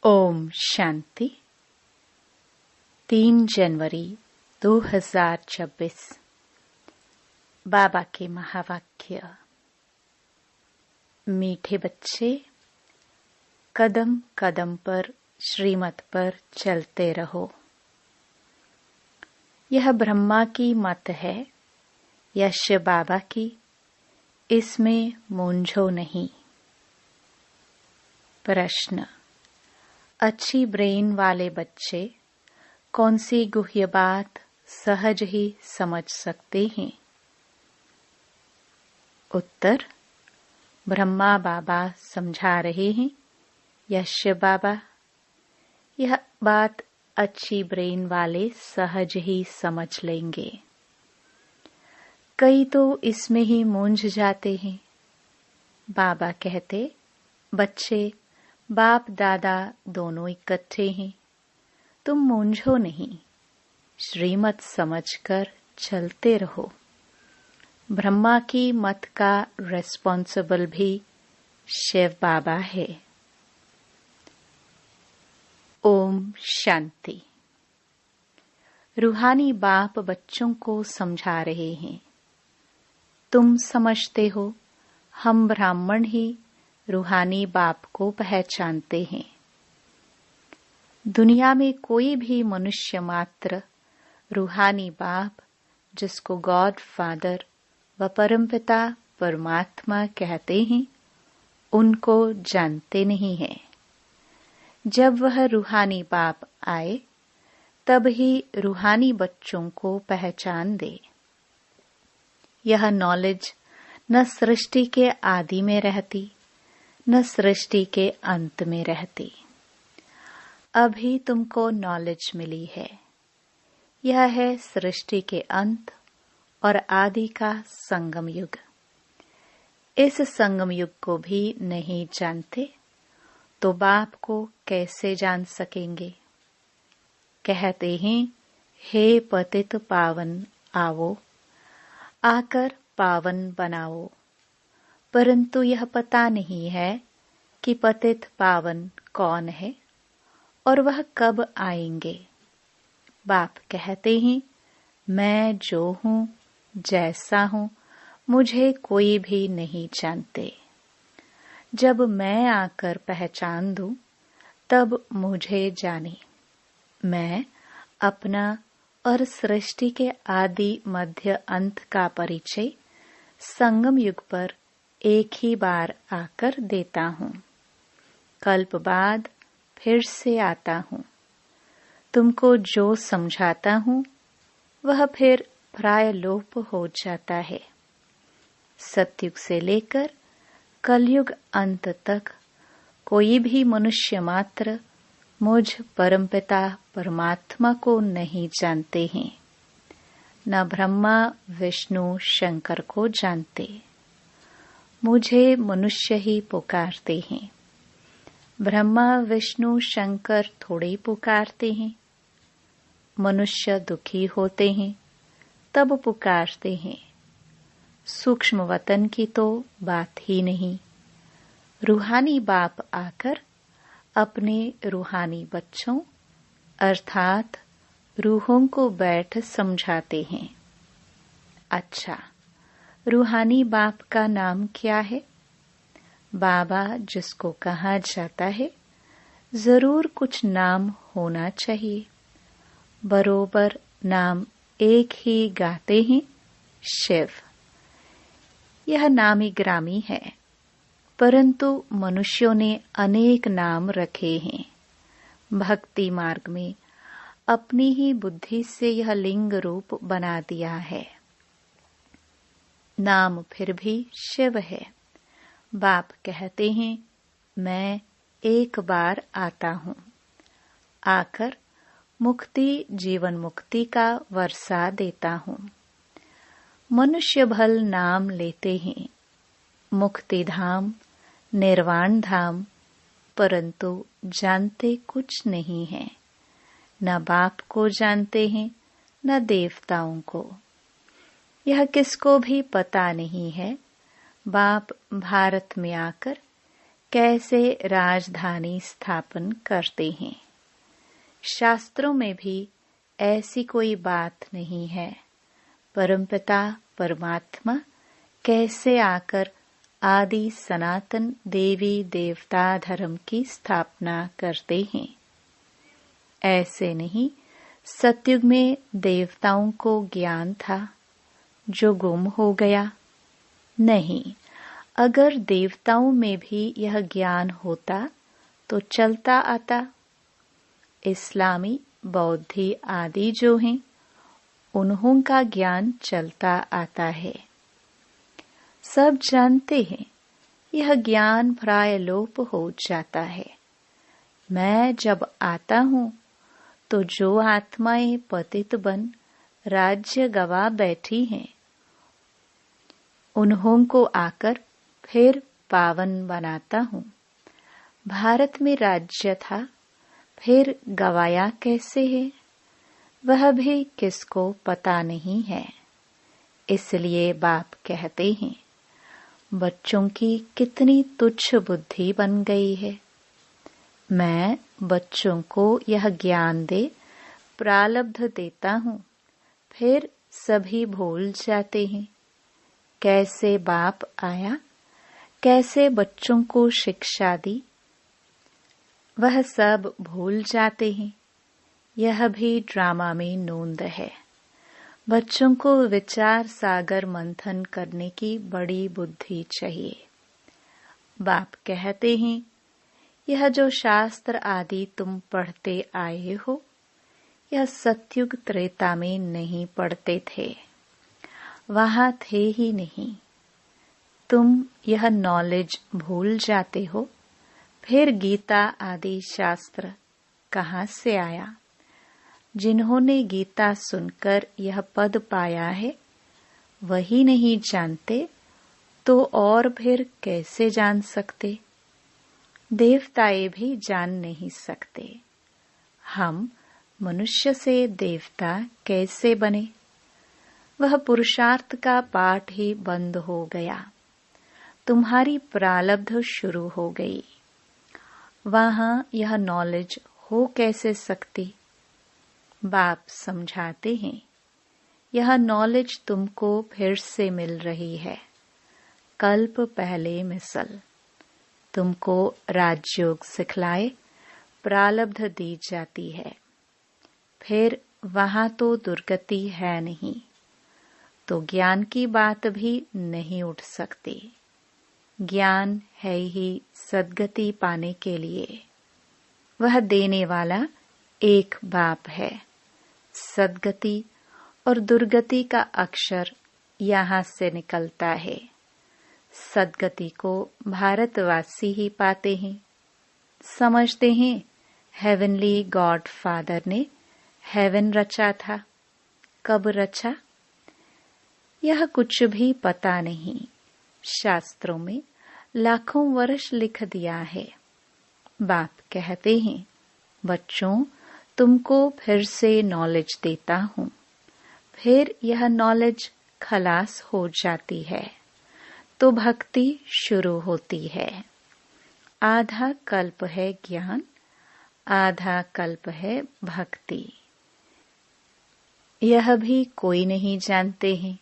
ओम शांति। 3 जनवरी 2026। बाबा के महावाक्य। मीठे बच्चे, कदम कदम पर श्रीमत पर चलते रहो। यह ब्रह्मा की मत है या शिव बाबा की, इसमें मूंझो नहीं। प्रश्न। अच्छी ब्रेन वाले बच्चे कौन सी गुह्य बात सहज ही समझ सकते हैं? उत्तर। ब्रह्मा बाबा समझा रहे हैं या शिव बाबा? यह बात अच्छी ब्रेन वाले सहज ही समझ लेंगे। कई तो इसमें ही मूंझ जाते हैं। बाबा कहते, बच्चे, बाप दादा दोनों इकट्ठे हैं, तुम मूंझो नहीं, श्रीमत समझकर चलते रहो। ब्रह्मा की मत का रिस्पॉन्सिबल भी शिव बाबा है। ओम शांति। रूहानी बाप बच्चों को समझा रहे हैं, तुम समझते हो हम ब्राह्मण ही रूहानी बाप को पहचानते हैं। दुनिया में कोई भी मनुष्य मात्र रूहानी बाप, जिसको गॉड फादर व परमपिता परमात्मा कहते हैं, उनको जानते नहीं है। जब वह रूहानी बाप आए तब ही रूहानी बच्चों को पहचान दे। यह नॉलेज न सृष्टि के आदि में रहती न सृष्टि के अंत में रहती। अभी तुमको नॉलेज मिली है। यह है सृष्टि के अंत और आदि का संगम युग। इस संगम युग को भी नहीं जानते तो बाप को कैसे जान सकेंगे? कहते हैं, हे पतित पावन आवो, आकर पावन बनाओ। परंतु यह पता नहीं है कि पतित पावन कौन है और वह कब आएंगे। बाप कहते हैं, मैं जो हूँ, जैसा हूँ, मुझे कोई भी नहीं जानते। जब मैं आकर पहचान दूं, तब मुझे जाने। मैं अपना और सृष्टि के आदि मध्य अंत का परिचय संगम युग पर एक ही बार आकर देता हूँ। कल्प बाद फिर से आता हूँ। तुमको जो समझाता हूँ वह फिर प्राय लोप हो जाता है। सतयुग से लेकर कलयुग अंत तक कोई भी मनुष्य मात्र मुझ परमपिता परमात्मा को नहीं जानते हैं। न ब्रह्मा विष्णु शंकर को जानते। मुझे मनुष्य ही पुकारते हैं। ब्रह्मा विष्णु शंकर थोड़े पुकारते हैं। मनुष्य दुखी होते हैं तब पुकारते हैं। सूक्ष्म वतन की तो बात ही नहीं। रूहानी बाप आकर अपने रूहानी बच्चों अर्थात रूहों को बैठ समझाते हैं। अच्छा, रूहानी बाप का नाम क्या है? बाबा जिसको कहा जाता है, जरूर कुछ नाम होना चाहिए। बरोबर नाम एक ही गाते हैं, शिव। यह नामी ग्रामी है, परंतु मनुष्यों ने अनेक नाम रखे हैं। भक्ति मार्ग में अपनी ही बुद्धि से यह लिंग रूप बना दिया है। नाम फिर भी शिव है। बाप कहते हैं, मैं एक बार आता हूँ, आकर मुक्ति जीवन मुक्ति का वर्षा देता हूँ। मनुष्य भल नाम लेते हैं, मुक्ति धाम निर्वाण धाम, परंतु जानते कुछ नहीं है। न बाप को जानते हैं न देवताओं को। यह किसको भी पता नहीं है। बाप भारत में आकर कैसे राजधानी स्थापन करते हैं। शास्त्रों में भी ऐसी कोई बात नहीं है। परमपिता परमात्मा कैसे आकर आदि सनातन देवी देवता धर्म की स्थापना करते हैं। ऐसे नहीं, सतयुग में देवताओं को ज्ञान था जो गुम हो गया। नहीं, अगर देवताओं में भी यह ज्ञान होता तो चलता आता। इस्लामी बौद्धि आदि जो हैं, उन्हों का ज्ञान चलता आता है। सब जानते हैं यह ज्ञान प्राय लोप हो जाता है। मैं जब आता हूँ तो जो आत्माएं पतित बन राज्य गवा बैठी हैं, उन्हों को आकर फिर पावन बनाता हूँ। भारत में राज्य था, फिर गवाया कैसे है, वह भी किसको पता नहीं है। इसलिए बाप कहते हैं, बच्चों की कितनी तुच्छ बुद्धि बन गई है। मैं बच्चों को यह ज्ञान दे प्रारब्ध देता हूँ, फिर सभी भूल जाते हैं। कैसे बाप आया, कैसे बच्चों को शिक्षा दी, वह सब भूल जाते हैं। यह भी ड्रामा में नोंद है। बच्चों को विचार सागर मंथन करने की बड़ी बुद्धि चाहिए। बाप कहते हैं, यह जो शास्त्र आदि तुम पढ़ते आए हो, यह सतयुग त्रेता में नहीं पढ़ते थे, वहां थे ही नहीं। तुम यह नॉलेज भूल जाते हो। फिर गीता आदि शास्त्र कहाँ से आया? जिन्होंने गीता सुनकर यह पद पाया है, वही नहीं जानते तो और फिर कैसे जान सकते? देवताएं भी जान नहीं सकते। हम मनुष्य से देवता कैसे बने? वह पुरुषार्थ का पाठ ही बंद हो गया। तुम्हारी प्रारब्ध शुरू हो गई। वहां यह नॉलेज हो कैसे सकती? बाप समझाते हैं, यह नॉलेज तुमको फिर से मिल रही है। कल्प पहले मिसल तुमको राजयोग सिखलाए प्रारब्ध दी जाती है। फिर वहां तो दुर्गति है नहीं, तो ज्ञान की बात भी नहीं उठ सकती। ज्ञान है ही सद्गति पाने के लिए। वह देने वाला एक बाप है। सद्गति और दुर्गति का अक्षर यहाँ से निकलता है। सद्गति को भारतवासी ही पाते हैं। समझते हैं हेवनली गॉड फादर ने हेवन रचा था। कब रचा? यह कुछ भी पता नहीं। शास्त्रों में लाखों वर्ष लिख दिया है। बाप कहते हैं, बच्चों, तुमको फिर से नॉलेज देता हूँ। फिर यह नॉलेज खलास हो जाती है तो भक्ति शुरू होती है। आधा कल्प है ज्ञान, आधा कल्प है भक्ति। यह भी कोई नहीं जानते हैं।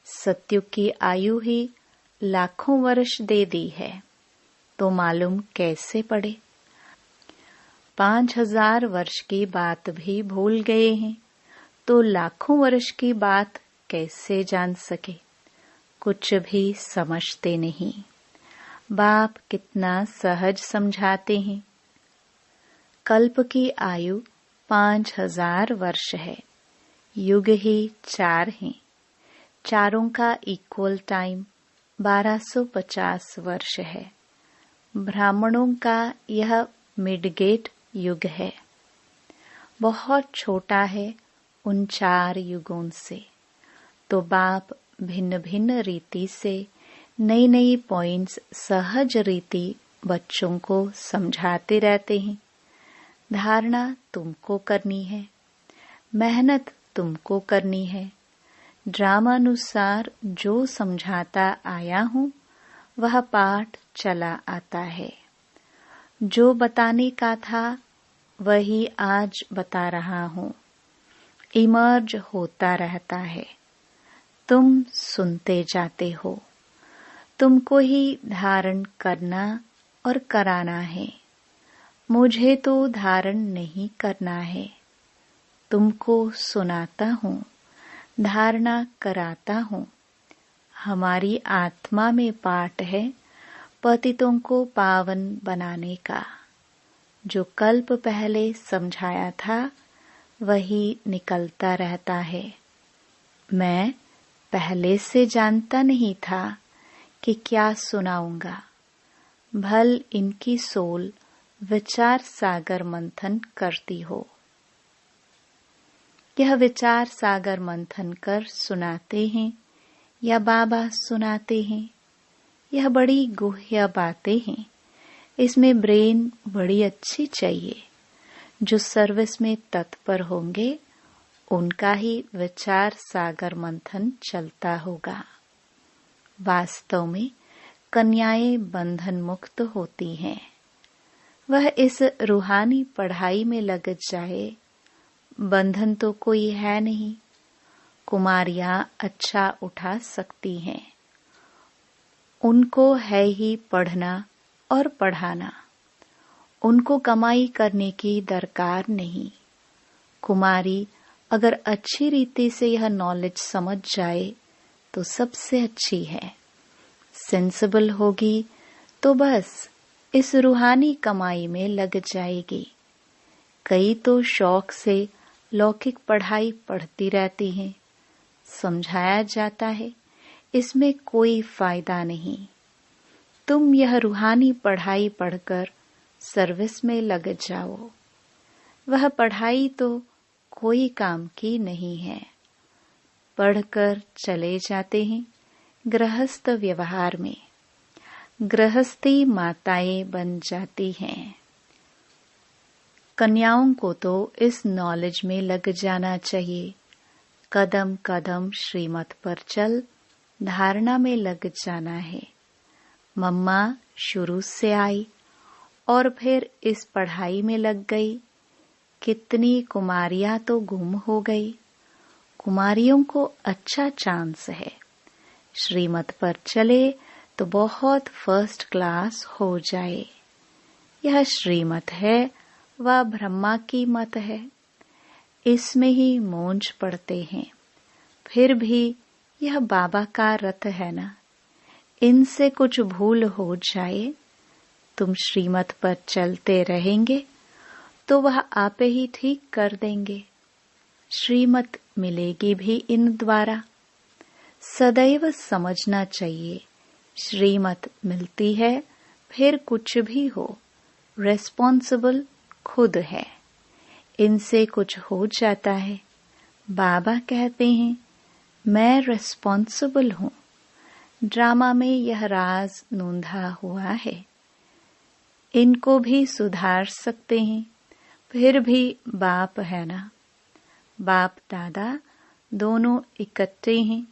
सतयुग की आयु ही लाखों वर्ष दे दी है, तो मालूम कैसे पड़े? 5000 वर्ष की बात भी भूल गए हैं, तो लाखों वर्ष की बात कैसे जान सके? कुछ भी समझते नहीं। बाप कितना सहज समझाते हैं। कल्प की आयु 5000 वर्ष है। युग ही 4 हैं। चारों का इक्वल टाइम 1250 वर्ष है। ब्राह्मणों का यह मिडगेट युग है। बहुत छोटा है उन 4 युगों से। तो बाप भिन्न भिन्न रीति से नई नई पॉइंट्स सहज रीति बच्चों को समझाते रहते हैं। धारणा तुमको करनी है, मेहनत तुमको करनी है। ड्रामानुसार जो समझाता आया हूँ वह पाठ चला आता है। जो बताने का था वही आज बता रहा हूँ। इमर्ज होता रहता है, तुम सुनते जाते हो। तुमको ही धारण करना और कराना है। मुझे तो धारण नहीं करना है। तुमको सुनाता हूँ, धारणा कराता हूँ। हमारी आत्मा में पाठ है पतितों को पावन बनाने का। जो कल्प पहले समझाया था वही निकलता रहता है। मैं पहले से जानता नहीं था कि क्या सुनाऊंगा। भल इनकी सोल विचार सागर मंथन करती हो। यह विचार सागर मंथन कर सुनाते हैं या बाबा सुनाते हैं, यह बड़ी गुह्य बातें हैं। इसमें ब्रेन बड़ी अच्छी चाहिए। जो सर्विस में तत्पर होंगे उनका ही विचार सागर मंथन चलता होगा। वास्तव में कन्याएं बंधन मुक्त होती हैं। वह इस रूहानी पढ़ाई में लग जाए, बंधन तो कोई है नहीं। कुमारियां अच्छा उठा सकती हैं। उनको है ही पढ़ना और पढ़ाना। उनको कमाई करने की दरकार नहीं। कुमारी अगर अच्छी रीति से यह नॉलेज समझ जाए तो सबसे अच्छी है। सेंसिबल होगी तो बस इस रूहानी कमाई में लग जाएगी। कई तो शौक से लौकिक पढ़ाई पढ़ती रहती हैं। समझाया जाता है इसमें कोई फायदा नहीं। तुम यह रूहानी पढ़ाई पढ़कर सर्विस में लग जाओ। वह पढ़ाई तो कोई काम की नहीं है। पढ़कर चले जाते हैं गृहस्थ व्यवहार में। गृहस्थी माताएं बन जाती हैं। कन्याओं को तो इस नॉलेज में लग जाना चाहिए। कदम कदम श्रीमत पर चल, धारणा में लग जाना है। मम्मा शुरू से आई और फिर इस पढ़ाई में लग गई। कितनी कुमारियां तो गुम हो गई। कुमारियों को अच्छा चांस है। श्रीमत पर चले तो बहुत फर्स्ट क्लास हो जाए। यह श्रीमत है, वह ब्रह्मा की मत है। इसमें ही मौज पड़ते हैं। फिर भी यह बाबा का रथ है ना। इनसे कुछ भूल हो जाए, तुम श्रीमत पर चलते रहेंगे तो वह आपे ही ठीक कर देंगे। श्रीमत मिलेगी भी इन द्वारा। सदैव समझना चाहिए श्रीमत मिलती है फिर कुछ भी हो, रेस्पॉन्सिबल खुद है। इनसे कुछ हो जाता है, बाबा कहते हैं मैं रेस्पॉन्सिबल हूँ। ड्रामा में यह राज नूंधा हुआ है। इनको भी सुधार सकते हैं, फिर भी बाप है ना। बाप दादा दोनों इकट्ठे हैं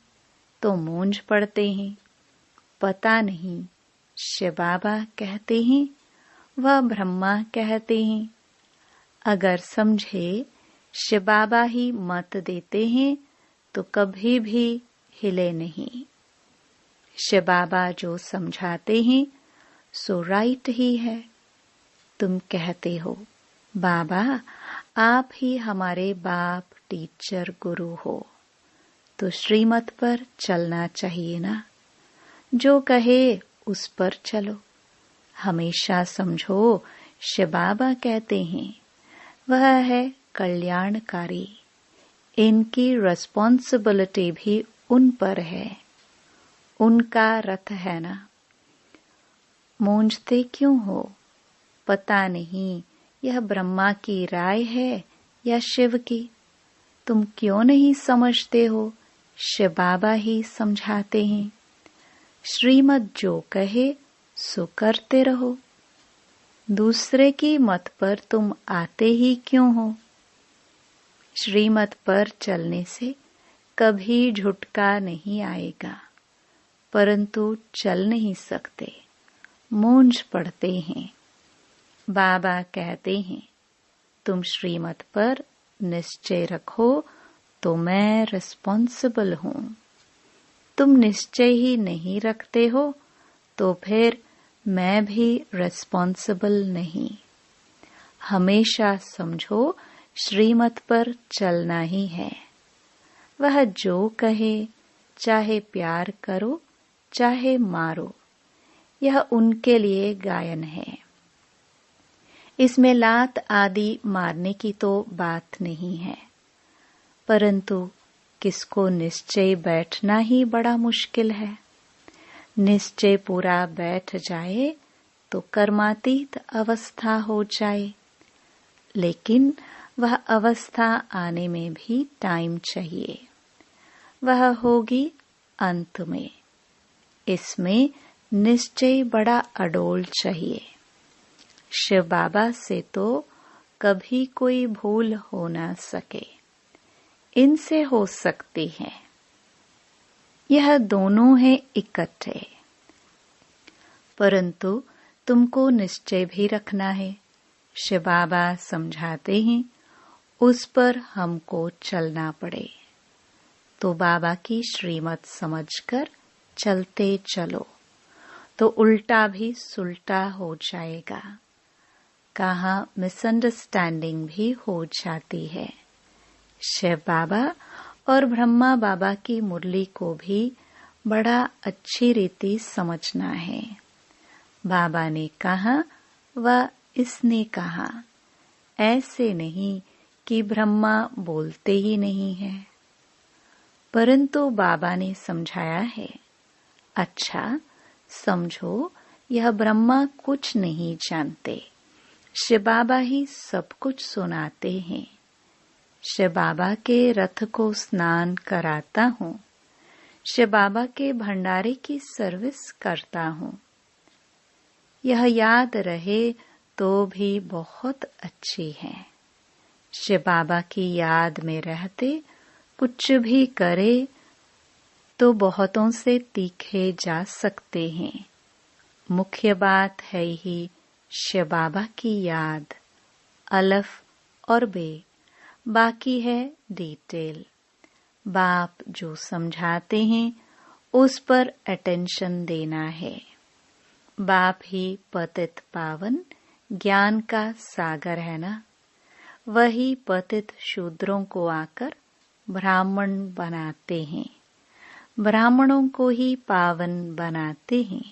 तो मूंझ पड़ते हैं। पता नहीं शिव बाबा कहते हैं वह ब्रह्मा कहते हैं। अगर समझे शिव बाबा ही मत देते हैं तो कभी भी हिले नहीं। शिव बाबा जो समझाते हैं सो राइट ही है। तुम कहते हो बाबा आप ही हमारे बाप टीचर गुरु हो, तो श्रीमत पर चलना चाहिए ना। जो कहे उस पर चलो। हमेशा समझो शिव बाबा कहते हैं वह है कल्याणकारी। इनकी रिस्पॉन्सिबिलिटी भी उन पर है। उनका रथ है ना। मूंझते क्यों हो? पता नहीं यह ब्रह्मा की राय है या शिव की। तुम क्यों नहीं समझते हो? शिव बाबा ही समझाते हैं। श्रीमत जो कहे सो करते रहो। दूसरे की मत पर तुम आते ही क्यों हो? श्रीमत पर चलने से कभी झुटका नहीं आएगा। परंतु चल नहीं सकते, मूंझ पड़ते हैं। बाबा कहते हैं, तुम श्रीमत पर निश्चय रखो तो मैं रिस्पॉन्सिबल हूँ। तुम निश्चय ही नहीं रखते हो तो फिर मैं भी रिस्पॉन्सिबल नहीं। हमेशा समझो श्रीमत पर चलना ही है। वह जो कहे, चाहे प्यार करो चाहे मारो, यह उनके लिए गायन है। इसमें लात आदि मारने की तो बात नहीं है, परंतु किसको निश्चय बैठना ही बड़ा मुश्किल है। निश्चय पूरा बैठ जाए तो कर्मातीत अवस्था हो जाए, लेकिन वह अवस्था आने में भी टाइम चाहिए। वह होगी अंत में। इसमें निश्चय बड़ा अडोल चाहिए। शिव बाबा से तो कभी कोई भूल हो ना सके, इनसे हो सकती है। यह दोनों है इकट्ठे, परंतु तुमको निश्चय भी रखना है। शिव बाबा समझाते हैं उस पर हमको चलना पड़े, तो बाबा की श्रीमत समझकर चलते चलो, तो उल्टा भी सुल्टा हो जाएगा। कहाँ मिसअंडरस्टैंडिंग भी हो जाती है। शिव बाबा और ब्रह्मा बाबा की मुरली को भी बड़ा अच्छी रीति समझना है। बाबा ने कहा व इसने कहा, ऐसे नहीं कि ब्रह्मा बोलते ही नहीं है, परंतु बाबा ने समझाया है। अच्छा समझो, यह ब्रह्मा कुछ नहीं जानते, शिव बाबा ही सब कुछ सुनाते हैं। शिव बाबा के रथ को स्नान कराता हूँ, शिव बाबा के भंडारे की सर्विस करता हूँ। यह याद रहे तो भी बहुत अच्छी है। शिव बाबा की याद में रहते कुछ भी करे तो बहुतों से तीखे जा सकते हैं। मुख्य बात है ही शिव बाबा की याद, अलफ और बे, बाकी है डिटेल। बाप जो समझाते हैं उस पर अटेंशन देना है। बाप ही पतित पावन ज्ञान का सागर है ना, वही पतित शूद्रों को आकर ब्राह्मण बनाते हैं, ब्राह्मणों को ही पावन बनाते हैं,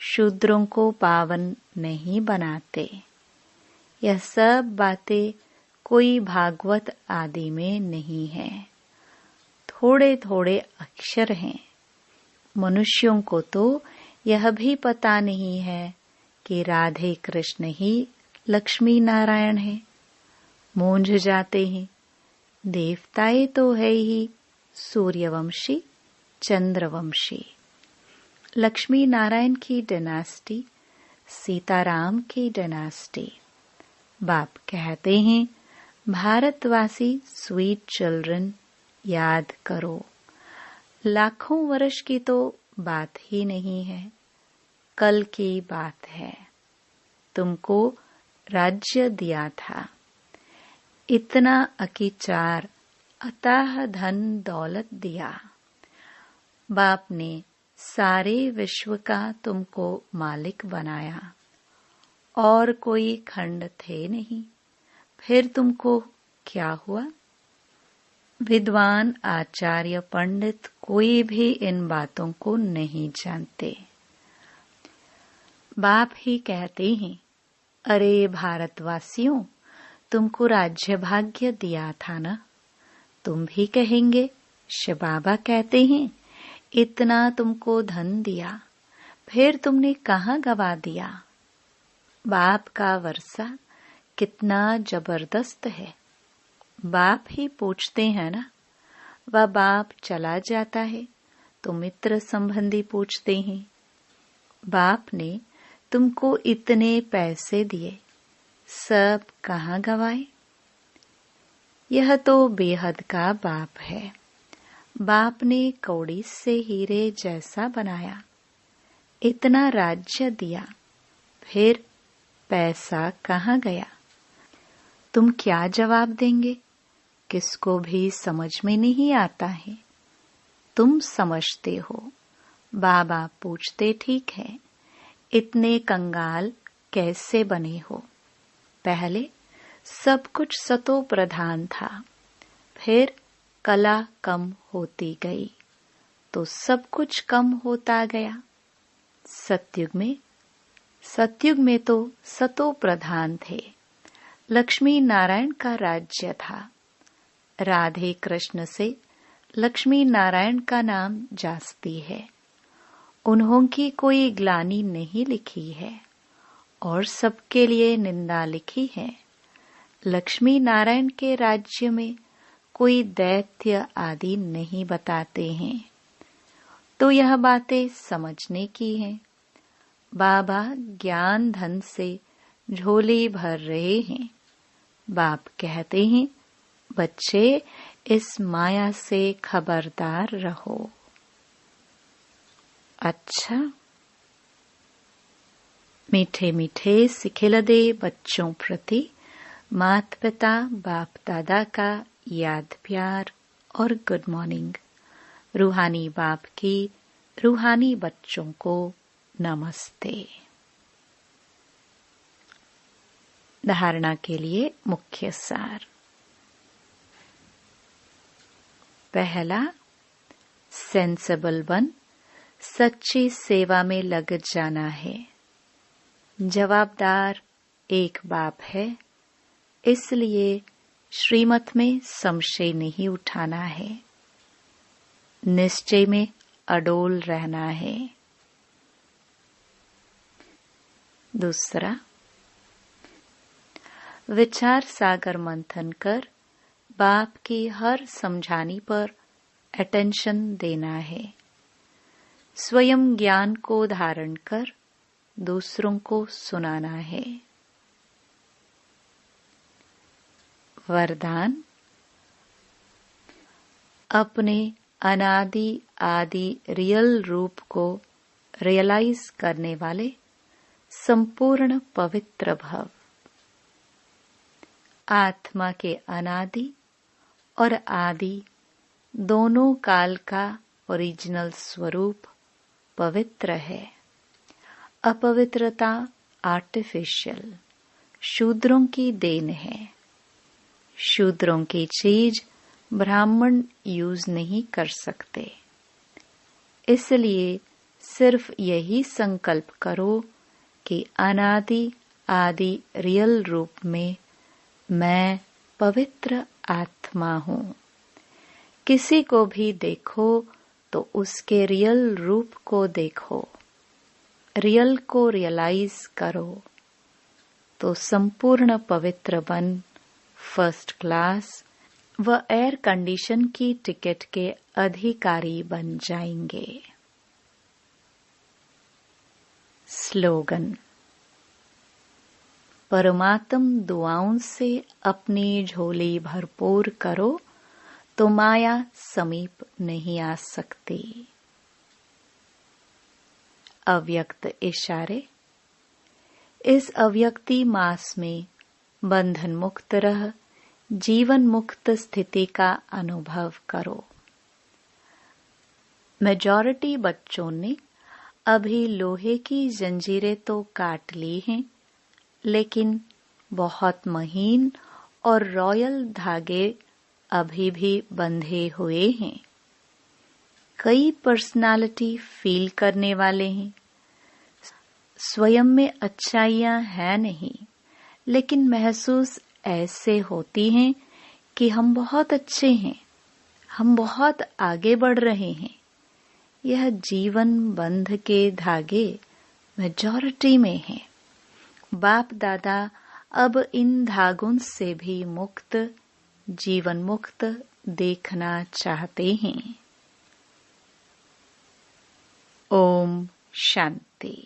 शूद्रों को पावन नहीं बनाते। यह सब बातें कोई भागवत आदि में नहीं है, थोड़े थोड़े अक्षर हैं। मनुष्यों को तो यह भी पता नहीं है कि राधे कृष्ण ही लक्ष्मी नारायण है, मूंझ जाते हैं। देवताएं तो है ही सूर्यवंशी चंद्रवंशी। लक्ष्मी नारायण की डायनास्टी, सीताराम की डायनास्टी। बाप कहते हैं, भारतवासी स्वीट चिल्ड्रन याद करो। लाखों वर्ष की तो बात ही नहीं है, कल की बात है। तुमको राज्य दिया था, इतना अकीचार अताह धन दौलत दिया। बाप ने सारे विश्व का तुमको मालिक बनाया, और कोई खंड थे नहीं, फिर तुमको क्या हुआ? विद्वान आचार्य पंडित कोई भी इन बातों को नहीं जानते। बाप ही कहते हैं, अरे भारतवासियों, तुमको राज्य भाग्य दिया था ना। तुम भी कहेंगे, शिव बाबा कहते हैं, इतना तुमको धन दिया, फिर तुमने कहाँ गवा दिया? बाप का वर्षा कितना जबरदस्त है। बाप ही पूछते हैं ना। वह बाप चला जाता है तो मित्र संबंधी पूछते हैं, बाप ने तुमको इतने पैसे दिए, सब कहाँ गवाए? यह तो बेहद का बाप है। बाप ने कौड़ी से हीरे जैसा बनाया, इतना राज्य दिया, फिर पैसा कहाँ गया? तुम क्या जवाब देंगे? किसको भी समझ में नहीं आता है। तुम समझते हो। बाबा पूछते, ठीक है, इतने कंगाल कैसे बने हो? पहले सब कुछ सतो प्रधान था, फिर कला कम होती गई तो सब कुछ कम होता गया। सतयुग में तो सतो प्रधान थे। लक्ष्मी नारायण का राज्य था। राधे कृष्ण से लक्ष्मी नारायण का नाम जास्ती है। उन्हों की कोई ग्लानि नहीं लिखी है और सबके लिए निंदा लिखी है। लक्ष्मी नारायण के राज्य में कोई दैत्य आदि नहीं बताते हैं। तो यह बातें समझने की हैं। बाबा ज्ञान धन से झोली भर रहे हैं। बाप कहते हैं, बच्चे इस माया से खबरदार रहो। अच्छा, मीठे मीठे सिखिलदे बच्चों प्रति माता पिता बाप दादा का याद प्यार और गुड मॉर्निंग। रूहानी बाप की रूहानी बच्चों को नमस्ते। धारणा के लिए मुख्य सार। पहला, सेंसेबल बन सच्ची सेवा में लग जाना है। जवाबदार एक बाप है, इसलिए श्रीमत में संशय नहीं उठाना है। निश्चय में अडोल रहना है। दूसरा, विचार सागर मंथन कर बाप की हर समझानी पर अटेंशन देना है। स्वयं ज्ञान को धारण कर दूसरों को सुनाना है। वरदान, अपने अनादि आदि रियल रूप को रियलाइज करने वाले संपूर्ण पवित्र भव। आत्मा के अनादि और आदि दोनों काल का ओरिजिनल स्वरूप पवित्र है। अपवित्रता आर्टिफिशियल शूद्रों की देन है। शूद्रों की चीज ब्राह्मण यूज नहीं कर सकते। इसलिए सिर्फ यही संकल्प करो कि अनादि आदि रियल रूप में मैं पवित्र आत्मा हूँ। किसी को भी देखो तो उसके रियल रूप को देखो। रियल को रियलाइज करो तो संपूर्ण पवित्र बन फर्स्ट क्लास व एयर कंडीशन की टिकट के अधिकारी बन जाएंगे। स्लोगन, परमात्म दुआओं से अपनी झोली भरपूर करो तो माया समीप नहीं आ सकती। अव्यक्त इशारे, इस अव्यक्ति मास में बंधन मुक्त रह जीवन मुक्त स्थिति का अनुभव करो। मेजॉरिटी बच्चों ने अभी लोहे की जंजीरें तो काट ली हैं, लेकिन बहुत महीन और रॉयल धागे अभी भी बंधे हुए हैं। कई पर्सनालिटी फील करने वाले हैं। स्वयं में अच्छाइयां हैं नहीं, लेकिन महसूस ऐसे होती हैं कि हम बहुत अच्छे हैं, हम बहुत आगे बढ़ रहे हैं। यह जीवन बंध के धागे मेजॉरिटी में हैं। बाप दादा अब इन धागों से भी मुक्त, जीवन मुक्त देखना चाहते हैं। ओम शांति।